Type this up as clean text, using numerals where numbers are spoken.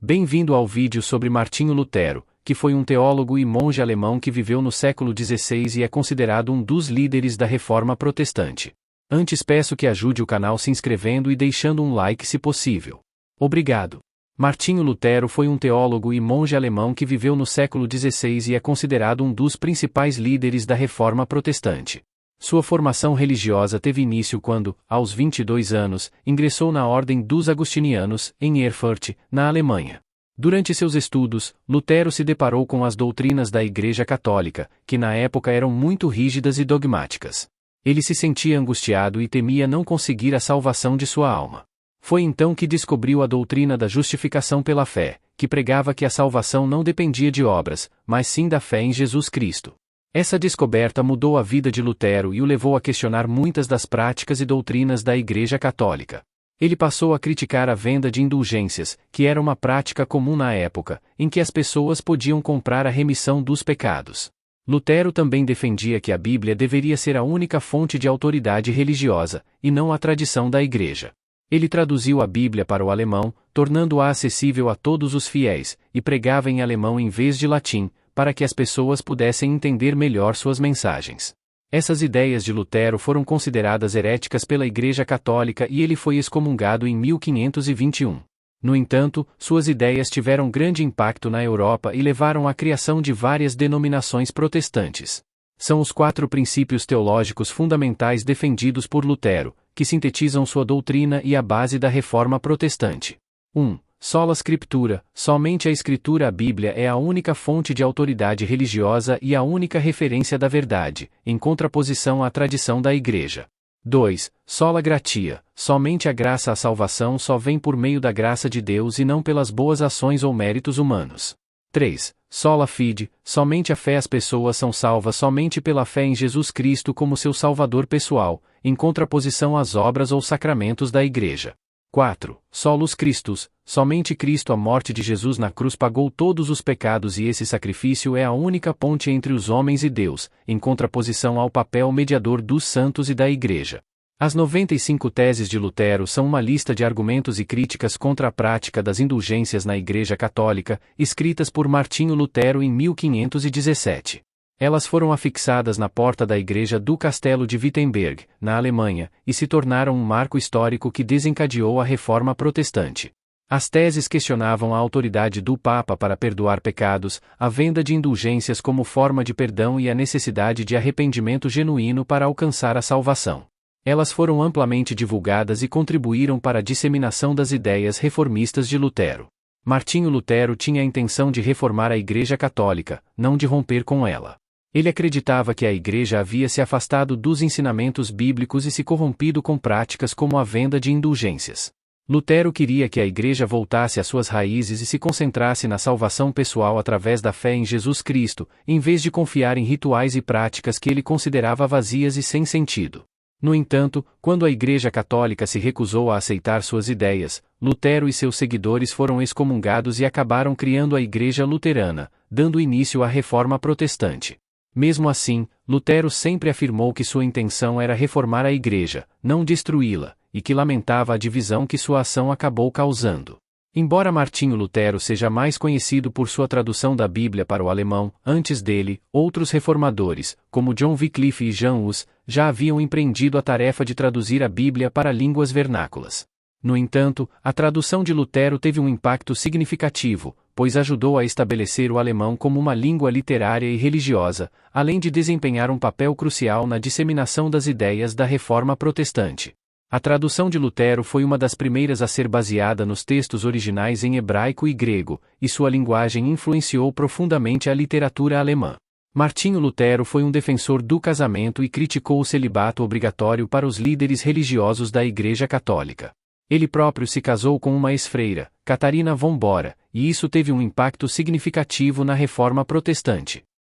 Bem-vindo ao vídeo sobre Martinho Lutero, que foi um teólogo e monge alemão que viveu no século XVI e é considerado um dos líderes da Reforma Protestante. Antes peço que ajude o canal se inscrevendo e deixando um like se possível. Obrigado. Martinho Lutero foi um teólogo e monge alemão que viveu no século XVI e é considerado um dos principais líderes da Reforma Protestante. Sua formação religiosa teve início quando, aos 22 anos, ingressou na Ordem dos Agustinianos, em Erfurt, na Alemanha. Durante seus estudos, Lutero se deparou com as doutrinas da Igreja Católica, que na época eram muito rígidas e dogmáticas. Ele se sentia angustiado e temia não conseguir a salvação de sua alma. Foi então que descobriu a doutrina da justificação pela fé, que pregava que a salvação não dependia de obras, mas sim da fé em Jesus Cristo. Essa descoberta mudou a vida de Lutero e o levou a questionar muitas das práticas e doutrinas da Igreja Católica. Ele passou a criticar a venda de indulgências, que era uma prática comum na época, em que as pessoas podiam comprar a remissão dos pecados. Lutero também defendia que a Bíblia deveria ser a única fonte de autoridade religiosa, e não a tradição da Igreja. Ele traduziu a Bíblia para o alemão, tornando-a acessível a todos os fiéis, e pregava em alemão em vez de latim, para que as pessoas pudessem entender melhor suas mensagens. Essas ideias de Lutero foram consideradas heréticas pela Igreja Católica e ele foi excomungado em 1521. No entanto, suas ideias tiveram grande impacto na Europa e levaram à criação de várias denominações protestantes. São os 4 princípios teológicos fundamentais defendidos por Lutero, que sintetizam sua doutrina e a base da Reforma Protestante. 1. Sola Scriptura, somente a Escritura. A Bíblia é a única fonte de autoridade religiosa e a única referência da verdade, em contraposição à tradição da Igreja. 2. Sola Gratia, somente a graça. A salvação só vem por meio da graça de Deus e não pelas boas ações ou méritos humanos. 3. Sola Fide, somente a fé. As pessoas são salvas somente pela fé em Jesus Cristo como seu Salvador pessoal, em contraposição às obras ou sacramentos da Igreja. 4. Solus Christus, somente Cristo. A morte de Jesus na cruz pagou todos os pecados e esse sacrifício é a única ponte entre os homens e Deus, em contraposição ao papel mediador dos santos e da Igreja. As 95 teses de Lutero são uma lista de argumentos e críticas contra a prática das indulgências na Igreja Católica, escritas por Martinho Lutero em 1517. Elas foram afixadas na porta da igreja do Castelo de Wittenberg, na Alemanha, e se tornaram um marco histórico que desencadeou a Reforma Protestante. As teses questionavam a autoridade do Papa para perdoar pecados, a venda de indulgências como forma de perdão e a necessidade de arrependimento genuíno para alcançar a salvação. Elas foram amplamente divulgadas e contribuíram para a disseminação das ideias reformistas de Lutero. Martinho Lutero tinha a intenção de reformar a Igreja Católica, não de romper com ela. Ele acreditava que a Igreja havia se afastado dos ensinamentos bíblicos e se corrompido com práticas como a venda de indulgências. Lutero queria que a Igreja voltasse às suas raízes e se concentrasse na salvação pessoal através da fé em Jesus Cristo, em vez de confiar em rituais e práticas que ele considerava vazias e sem sentido. No entanto, quando a Igreja Católica se recusou a aceitar suas ideias, Lutero e seus seguidores foram excomungados e acabaram criando a Igreja Luterana, dando início à Reforma Protestante. Mesmo assim, Lutero sempre afirmou que sua intenção era reformar a Igreja, não destruí-la, e que lamentava a divisão que sua ação acabou causando. Embora Martinho Lutero seja mais conhecido por sua tradução da Bíblia para o alemão, antes dele, outros reformadores, como John Wycliffe e Jan Hus, já haviam empreendido a tarefa de traduzir a Bíblia para línguas vernáculas. No entanto, a tradução de Lutero teve um impacto significativo, pois ajudou a estabelecer o alemão como uma língua literária e religiosa, além de desempenhar um papel crucial na disseminação das ideias da Reforma Protestante. A tradução de Lutero foi uma das primeiras a ser baseada nos textos originais em hebraico e grego, e sua linguagem influenciou profundamente a literatura alemã. Martinho Lutero foi um defensor do casamento e criticou o celibato obrigatório para os líderes religiosos da Igreja Católica. Ele próprio se casou com uma ex-freira, Catarina von Bora, e isso teve um impacto significativo na Reforma Protestante.